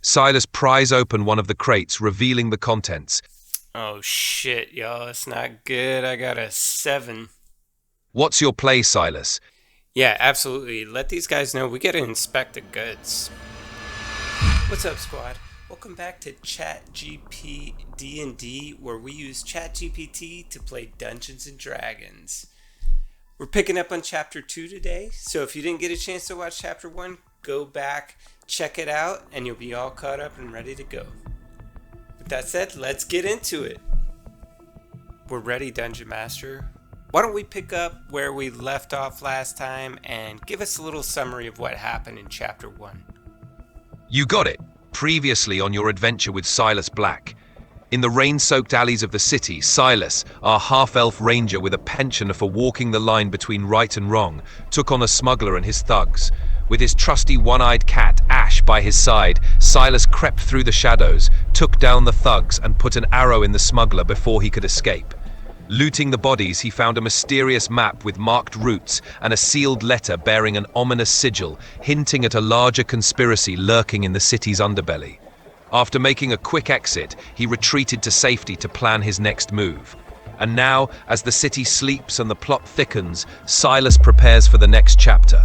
Silas pries open one of the crates, revealing the contents. Oh shit, y'all, it's not good. I got a 7. What's your play, Silas? Yeah, absolutely. Let these guys know we gotta inspect the goods. What's up, squad? Welcome back to ChatGP D&D, where we use ChatGPT to play Dungeons and Dragons. We're picking up on Chapter 2 today, so if you didn't get a chance to watch Chapter 1, go back, check it out, and you'll be all caught up and ready to go. With that said, let's get into it. We're ready, Dungeon Master. Why don't we pick up where we left off last time and give us a little summary of what happened in Chapter 1. You got it. Previously on your adventure with Silas Blacke. In the rain-soaked alleys of the city, Silas, our half-elf ranger with a penchant for walking the line between right and wrong, took on a smuggler and his thugs. With his trusty one-eyed cat, Ash, by his side, Silas crept through the shadows, took down the thugs, and put an arrow in the smuggler before he could escape. Looting the bodies, he found a mysterious map with marked routes and a sealed letter bearing an ominous sigil, hinting at a larger conspiracy lurking in the city's underbelly. After making a quick exit, he retreated to safety to plan his next move. And now, as the city sleeps and the plot thickens, Silas prepares for the next chapter.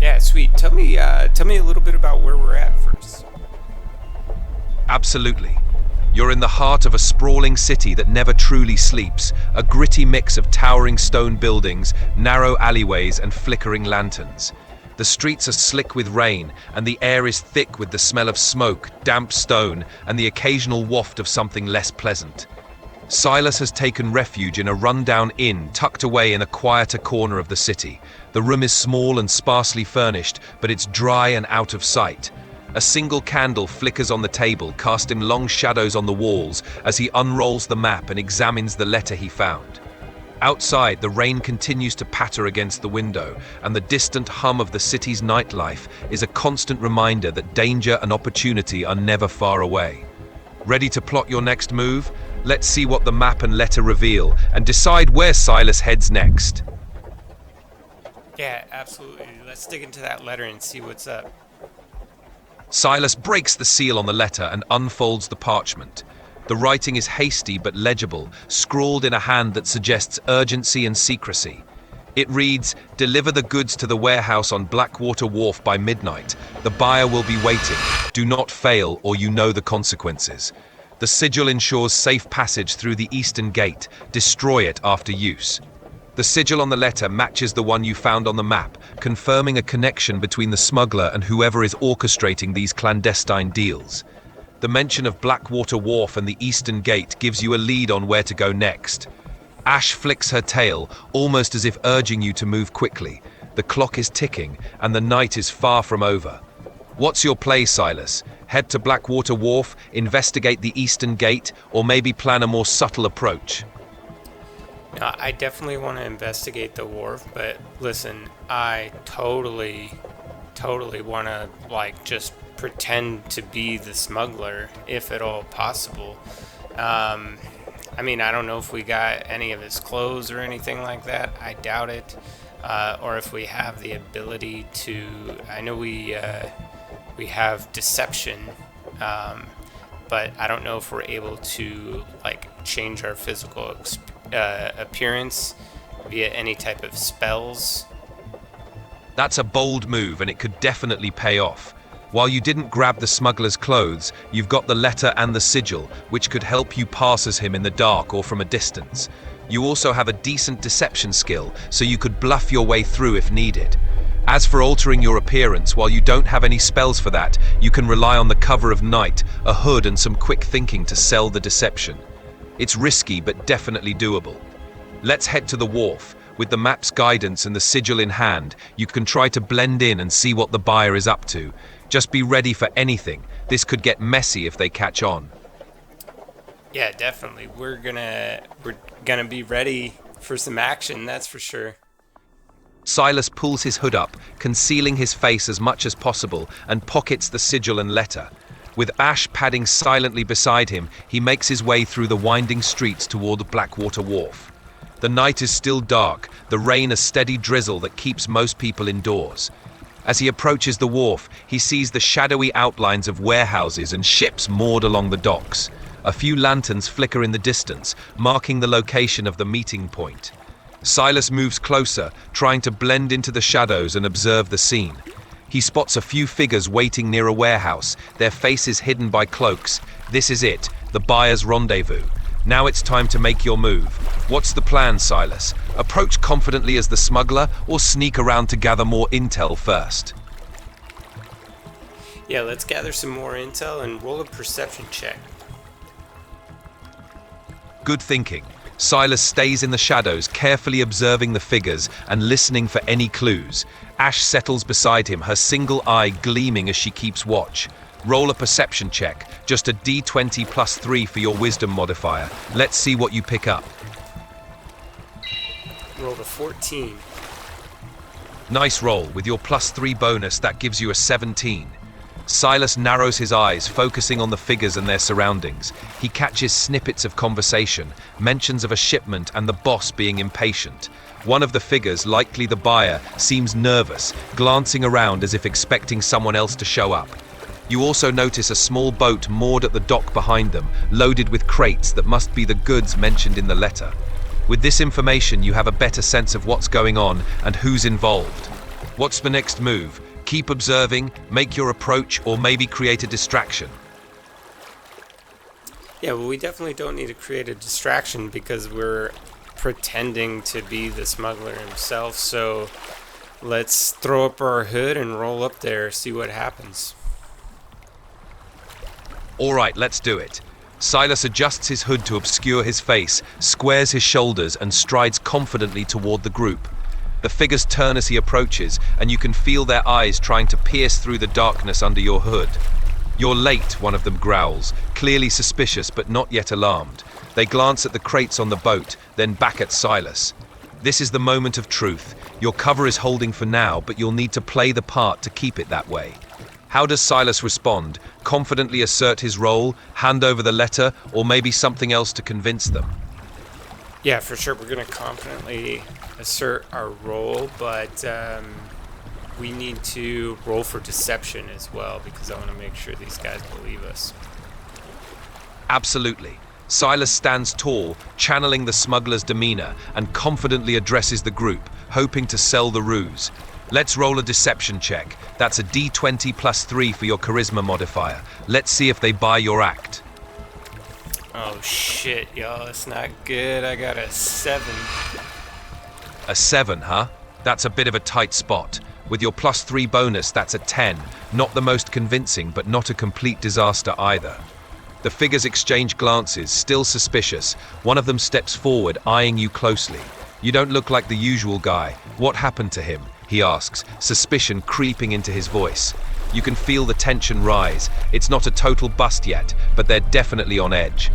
Yeah, sweet. Tell me a little bit about where we're at first. Absolutely. You're in the heart of a sprawling city that never truly sleeps, a gritty mix of towering stone buildings, narrow alleyways, and flickering lanterns. The streets are slick with rain, and the air is thick with the smell of smoke, damp stone, and the occasional waft of something less pleasant. Silas has taken refuge in a rundown inn tucked away in a quieter corner of the city. The room is small and sparsely furnished, but it's dry and out of sight. A single candle flickers on the table, casting long shadows on the walls as he unrolls the map and examines the letter he found. Outside, the rain continues to patter against the window, and the distant hum of the city's nightlife is a constant reminder that danger and opportunity are never far away. Ready to plot your next move? Let's see what the map and letter reveal, and decide where Silas heads next. Yeah, absolutely. Let's dig into that letter and see what's up. Silas breaks the seal on the letter and unfolds the parchment. The writing is hasty but legible, scrawled in a hand that suggests urgency and secrecy. It reads, "Deliver the goods to the warehouse on Blackwater Wharf by midnight. The buyer will be waiting. Do not fail or you know the consequences." The sigil ensures safe passage through the eastern gate. Destroy it after use. The sigil on the letter matches the one you found on the map, confirming a connection between the smuggler and whoever is orchestrating these clandestine deals. The mention of Blackwater Wharf and the Eastern Gate gives you a lead on where to go next. Ash flicks her tail, almost as if urging you to move quickly. The clock is ticking, and the night is far from over. What's your play, Silas? Head to Blackwater Wharf, investigate the Eastern Gate, or maybe plan a more subtle approach? I definitely want to investigate the wharf, but listen, I totally want to, just pretend to be the smuggler, if at all possible. I don't know if we got any of his clothes or anything like that. I doubt it. Or if we have the ability to... I know we have deception, but I don't know if we're able to, change our physical appearance via any type of spells. That's a bold move, and it could definitely pay off. While you didn't grab the smuggler's clothes, you've got the letter and the sigil, which could help you pass as him in the dark or from a distance. You also have a decent deception skill, so you could bluff your way through if needed. As for altering your appearance, while you don't have any spells for that, you can rely on the cover of night, a hood, and some quick thinking to sell the deception. It's risky, but definitely doable. Let's head to the wharf. With the map's guidance and the sigil in hand, you can try to blend in and see what the buyer is up to. Just be ready for anything. This could get messy if they catch on. Yeah, definitely. We're gonna be ready for some action, that's for sure. Silas pulls his hood up, concealing his face as much as possible, and pockets the sigil and letter. With Ash padding silently beside him, he makes his way through the winding streets toward the Blackwater Wharf. The night is still dark, the rain a steady drizzle that keeps most people indoors. As he approaches the wharf, he sees the shadowy outlines of warehouses and ships moored along the docks. A few lanterns flicker in the distance, marking the location of the meeting point. Silas moves closer, trying to blend into the shadows and observe the scene. He spots a few figures waiting near a warehouse, their faces hidden by cloaks. This is it, the buyer's rendezvous. Now it's time to make your move. What's the plan, Silas? Approach confidently as the smuggler, or sneak around to gather more intel first? Yeah, let's gather some more intel and roll a perception check. Good thinking. Silas stays in the shadows, carefully observing the figures and listening for any clues. Ash settles beside him, her single eye gleaming as she keeps watch. Roll a perception check, just a d20 plus 3 for your wisdom modifier. Let's see what you pick up. Rolled a 14. Nice roll. With your plus 3 bonus, that gives you a 17. Silas narrows his eyes, focusing on the figures and their surroundings. He catches snippets of conversation, mentions of a shipment and the boss being impatient. One of the figures, likely the buyer, seems nervous, glancing around as if expecting someone else to show up. You also notice a small boat moored at the dock behind them, loaded with crates that must be the goods mentioned in the letter. With this information, you have a better sense of what's going on and who's involved. What's the next move? Keep observing, make your approach, or maybe create a distraction. Yeah, well, we definitely don't need to create a distraction because we're pretending to be the smuggler himself. So let's throw up our hood and roll up there, see what happens. All right, let's do it. Silas adjusts his hood to obscure his face, squares his shoulders, and strides confidently toward the group. The figures turn as he approaches, and you can feel their eyes trying to pierce through the darkness under your hood. "You're late," one of them growls, clearly suspicious but not yet alarmed. They glance at the crates on the boat, then back at Silas. This is the moment of truth. Your cover is holding for now, but you'll need to play the part to keep it that way. How does Silas respond? Confidently assert his role, hand over the letter, or maybe something else to convince them? Yeah, for sure. We're going to confidently assert our role, but we need to roll for deception as well because I want to make sure these guys believe us. Absolutely. Silas stands tall, channeling the smuggler's demeanor, and confidently addresses the group, hoping to sell the ruse. Let's roll a deception check. That's a d20 plus 3 for your charisma modifier. Let's see if they buy your act. Oh shit, y'all, it's not good. I got a 7. A 7, huh? That's a bit of a tight spot. With your plus 3 bonus, that's a 10. Not the most convincing, but not a complete disaster either. The figures exchange glances, still suspicious. One of them steps forward, eyeing you closely. "You don't look like the usual guy. What happened to him?" he asks, suspicion creeping into his voice. You can feel the tension rise. It's not a total bust yet, but they're definitely on edge.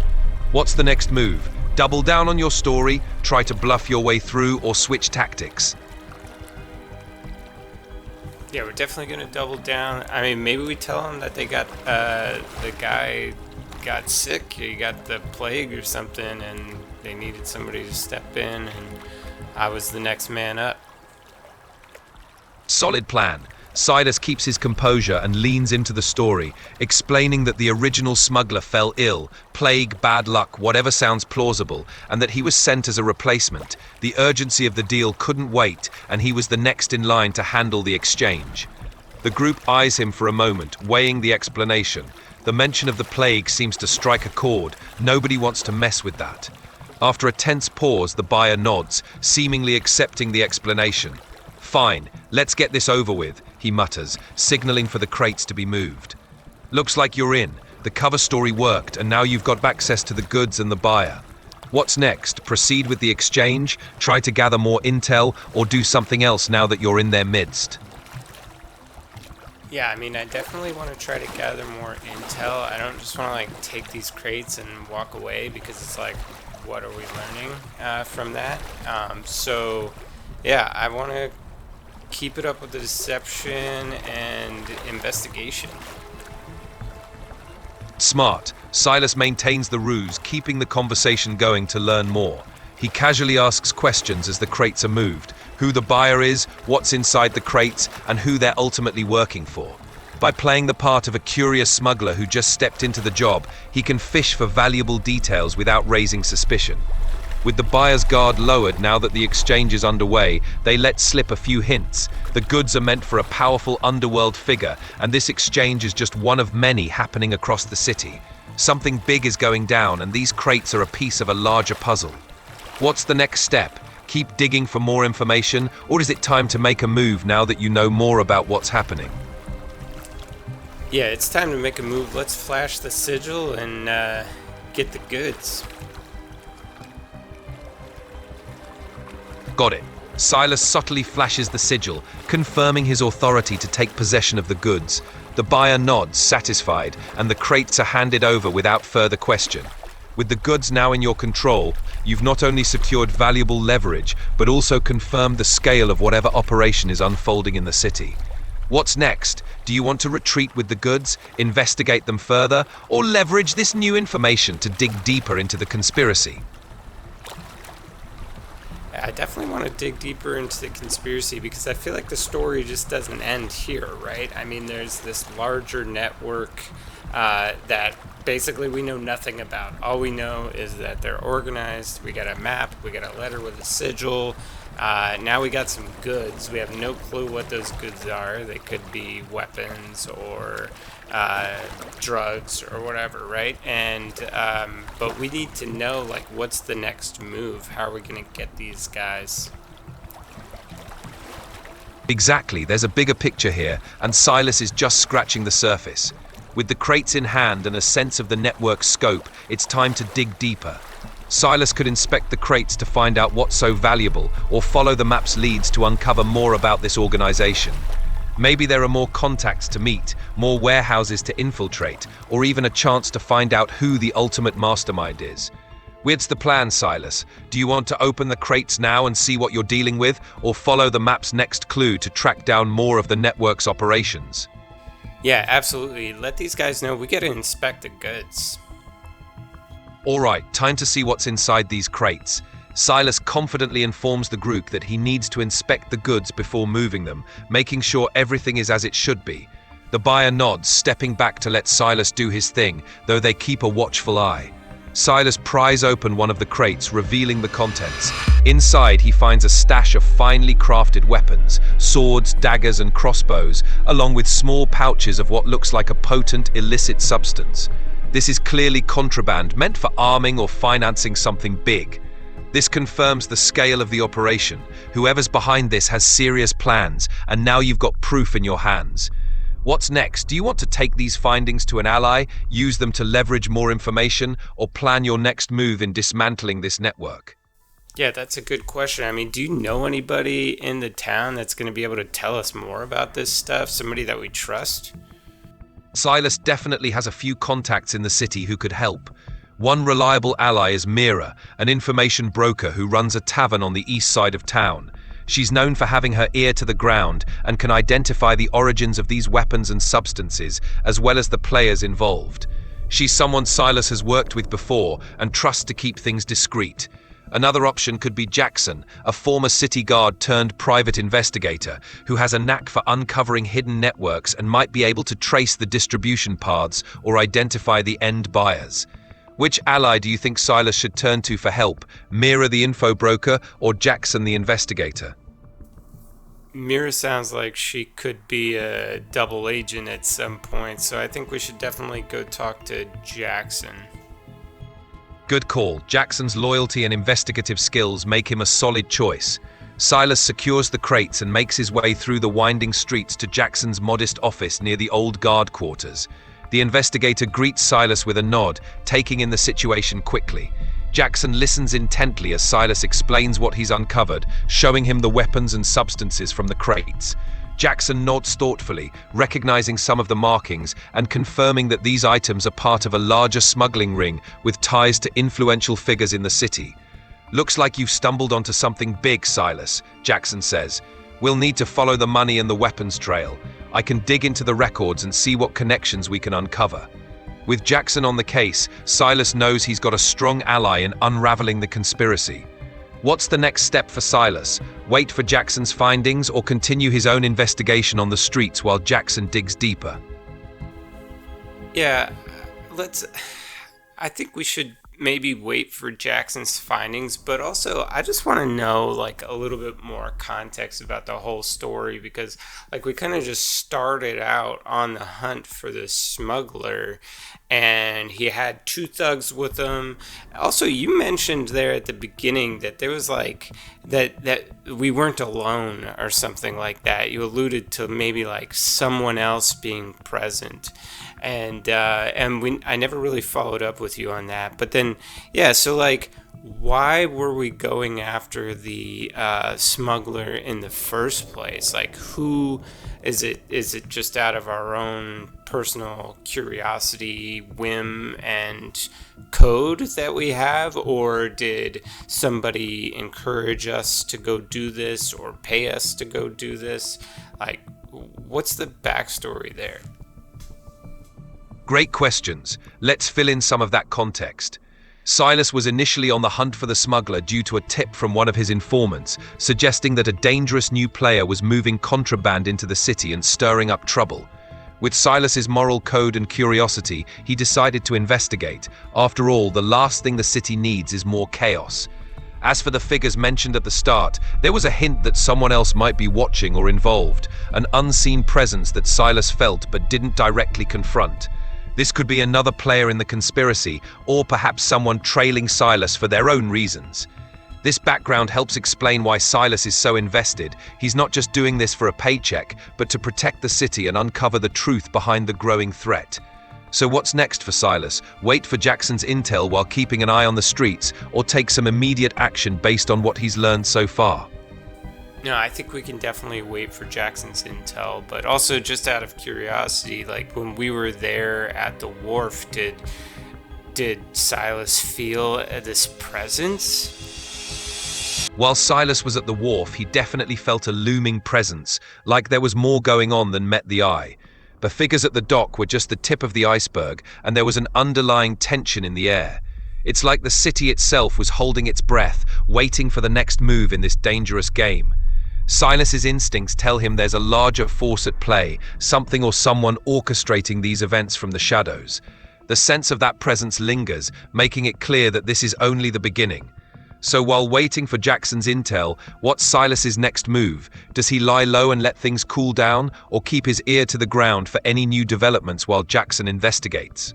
What's the next move? Double down on your story, try to bluff your way through, or switch tactics? Yeah, we're definitely going to double down. I mean, maybe we tell them that they got, the guy got sick, he got the plague or something, and they needed somebody to step in, and I was the next man up. Solid plan. Silas keeps his composure and leans into the story, explaining that the original smuggler fell ill, plague, bad luck, whatever sounds plausible, and that he was sent as a replacement. The urgency of the deal couldn't wait, and he was the next in line to handle the exchange. The group eyes him for a moment, weighing the explanation. The mention of the plague seems to strike a chord. Nobody wants to mess with that. After a tense pause, the buyer nods, seemingly accepting the explanation. "Fine, let's get this over with," he mutters, signaling for the crates to be moved. "Looks like you're in. The cover story worked, and now you've got access to the goods and the buyer. What's next? Proceed with the exchange, try to gather more intel, or do something else now that you're in their midst?" Yeah, I mean, I definitely want to try to gather more intel. I don't just want to, like, take these crates and walk away because it's like, what are we learning from that? So, yeah, I want to keep it up with the deception and investigation. Smart. Silas maintains the ruse, keeping the conversation going to learn more. He casually asks questions as the crates are moved, who the buyer is, what's inside the crates, and who they're ultimately working for. By playing the part of a curious smuggler who just stepped into the job, he can fish for valuable details without raising suspicion. With the buyer's guard lowered now that the exchange is underway, they let slip a few hints. The goods are meant for a powerful underworld figure, and this exchange is just one of many happening across the city. Something big is going down, and these crates are a piece of a larger puzzle. What's the next step? Keep digging for more information, or is it time to make a move now that you know more about what's happening? Yeah, it's time to make a move. Let's flash the sigil and get the goods. Got it. Silas subtly flashes the sigil, confirming his authority to take possession of the goods. The buyer nods, satisfied, and the crates are handed over without further question. With the goods now in your control, you've not only secured valuable leverage, but also confirmed the scale of whatever operation is unfolding in the city. What's next? Do you want to retreat with the goods, investigate them further, or leverage this new information to dig deeper into the conspiracy? I definitely want to dig deeper into the conspiracy because I feel like the story just doesn't end here, right? I mean, there's this larger network that basically we know nothing about. All we know is that they're organized. We got a map, we got a letter with a sigil. Now we got some goods. We have no clue what those goods are. They could be weapons or drugs or whatever, right? And but we need to know, like, what's the next move? How are we gonna get these guys? Exactly, there's a bigger picture here, and Silas is just scratching the surface. With the crates in hand and a sense of the network's scope, it's time to dig deeper. Silas could inspect the crates to find out what's so valuable, or follow the map's leads to uncover more about this organization. Maybe there are more contacts to meet, more warehouses to infiltrate, or even a chance to find out who the ultimate mastermind is. What's the plan, Silas? Do you want to open the crates now and see what you're dealing with, or follow the map's next clue to track down more of the network's operations? Yeah, absolutely. Let these guys know we gotta inspect the goods. All right, time to see what's inside these crates. Silas confidently informs the group that he needs to inspect the goods before moving them, making sure everything is as it should be. The buyer nods, stepping back to let Silas do his thing, though they keep a watchful eye. Silas pries open one of the crates, revealing the contents. Inside, he finds a stash of finely crafted weapons, swords, daggers, and crossbows, along with small pouches of what looks like a potent, illicit substance. This is clearly contraband, meant for arming or financing something big. This confirms the scale of the operation. Whoever's behind this has serious plans, and now you've got proof in your hands. What's next? Do you want to take these findings to an ally, use them to leverage more information, or plan your next move in dismantling this network? Yeah, that's a good question. I mean, do you know anybody in the town that's going to be able to tell us more about this stuff? Somebody that we trust? Silas definitely has a few contacts in the city who could help. One reliable ally is Mira, an information broker who runs a tavern on the east side of town. She's known for having her ear to the ground and can identify the origins of these weapons and substances, as well as the players involved. She's someone Silas has worked with before and trusts to keep things discreet. Another option could be Jackson, a former city guard turned private investigator who has a knack for uncovering hidden networks and might be able to trace the distribution paths or identify the end buyers. Which ally do you think Silas should turn to for help? Mira the info broker or Jackson the investigator? Mira sounds like she could be a double agent at some point, so I think we should definitely go talk to Jackson. Good call. Jackson's loyalty and investigative skills make him a solid choice. Silas secures the crates and makes his way through the winding streets to Jackson's modest office near the old guard quarters. The investigator greets Silas with a nod, taking in the situation quickly. Jackson listens intently as Silas explains what he's uncovered, showing him the weapons and substances from the crates. Jackson nods thoughtfully, recognizing some of the markings and confirming that these items are part of a larger smuggling ring with ties to influential figures in the city. "Looks like you've stumbled onto something big, Silas," Jackson says. "We'll need to follow the money and the weapons trail. I can dig into the records and see what connections we can uncover." With Jackson on the case, Silas knows he's got a strong ally in unraveling the conspiracy. What's the next step for Silas? Wait for Jackson's findings or continue his own investigation on the streets while Jackson digs deeper? Yeah, I think we should maybe wait for Jackson's findings, but also I just want to know like a little bit more context about the whole story, because like we kind of just started out on the hunt for the smuggler and he had two thugs with him. Also, you mentioned there at the beginning that there was like that we weren't alone or something like that. You alluded to maybe like someone else being present. And I never really followed up with you on that. But then, yeah, so like, why were we going after the smuggler in the first place? Like, who is it? Is it just out of our own personal curiosity, whim, and code that we have? Or did somebody encourage us to go do this or pay us to go do this? Like, what's the backstory there? Great questions. Let's fill in some of that context. Silas was initially on the hunt for the smuggler due to a tip from one of his informants, suggesting that a dangerous new player was moving contraband into the city and stirring up trouble. With Silas's moral code and curiosity, he decided to investigate. After all, the last thing the city needs is more chaos. As for the figures mentioned at the start, there was a hint that someone else might be watching or involved, an unseen presence that Silas felt but didn't directly confront. This could be another player in the conspiracy, or perhaps someone trailing Silas for their own reasons. This background helps explain why Silas is so invested. He's not just doing this for a paycheck, but to protect the city and uncover the truth behind the growing threat. So what's next for Silas? Wait for Jackson's intel while keeping an eye on the streets, or take some immediate action based on what he's learned so far? No, I think we can definitely wait for Jackson's intel, but also just out of curiosity, like when we were there at the wharf, did Silas feel this presence? While Silas was at the wharf, he definitely felt a looming presence, like there was more going on than met the eye. The figures at the dock were just the tip of the iceberg, and there was an underlying tension in the air. It's like the city itself was holding its breath, waiting for the next move in this dangerous game. Silas's instincts tell him there's a larger force at play, something or someone orchestrating these events from the shadows. The sense of that presence lingers, making it clear that this is only the beginning. So while waiting for Jackson's intel, what's Silas's next move? Does he lie low and let things cool down, or keep his ear to the ground for any new developments while Jackson investigates?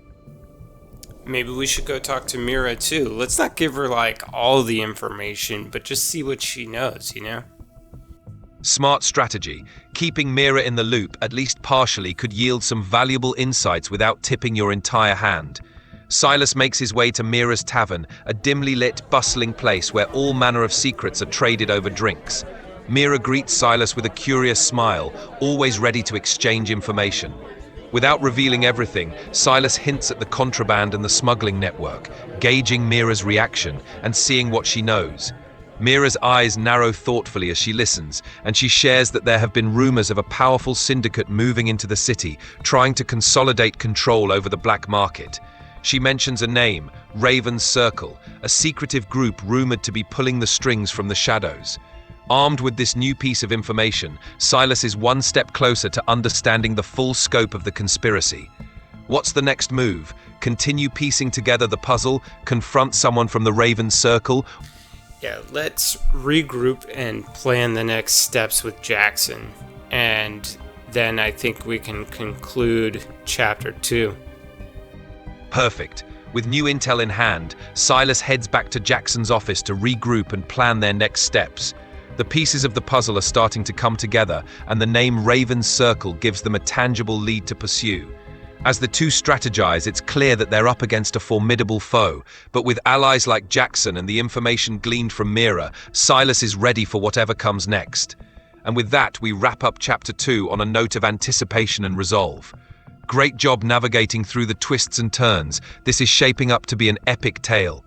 Maybe we should go talk to Mira too. Let's not give her like all the information, but just see what she knows, you know? Smart strategy. Keeping Mira in the loop, at least partially, could yield some valuable insights without tipping your entire hand. Silas makes his way to Mira's tavern, a dimly lit, bustling place where all manner of secrets are traded over drinks. Mira greets Silas with a curious smile, always ready to exchange information. Without revealing everything, Silas hints at the contraband and the smuggling network, gauging Mira's reaction and seeing what she knows. Mira's eyes narrow thoughtfully as she listens, and she shares that there have been rumors of a powerful syndicate moving into the city, trying to consolidate control over the black market. She mentions a name, Raven's Circle, a secretive group rumored to be pulling the strings from the shadows. Armed with this new piece of information, Silas is one step closer to understanding the full scope of the conspiracy. What's the next move? Continue piecing together the puzzle, confront someone from the Raven's Circle? Yeah, let's regroup and plan the next steps with Jackson. And then I think we can conclude Chapter 2. Perfect. With new intel in hand, Silas heads back to Jackson's office to regroup and plan their next steps. The pieces of the puzzle are starting to come together, and the name Raven's Circle gives them a tangible lead to pursue. As the two strategize, it's clear that they're up against a formidable foe, but with allies like Jackson and the information gleaned from Mira, Silas is ready for whatever comes next. And with that, we wrap up Chapter 2 on a note of anticipation and resolve. Great job navigating through the twists and turns. This is shaping up to be an epic tale.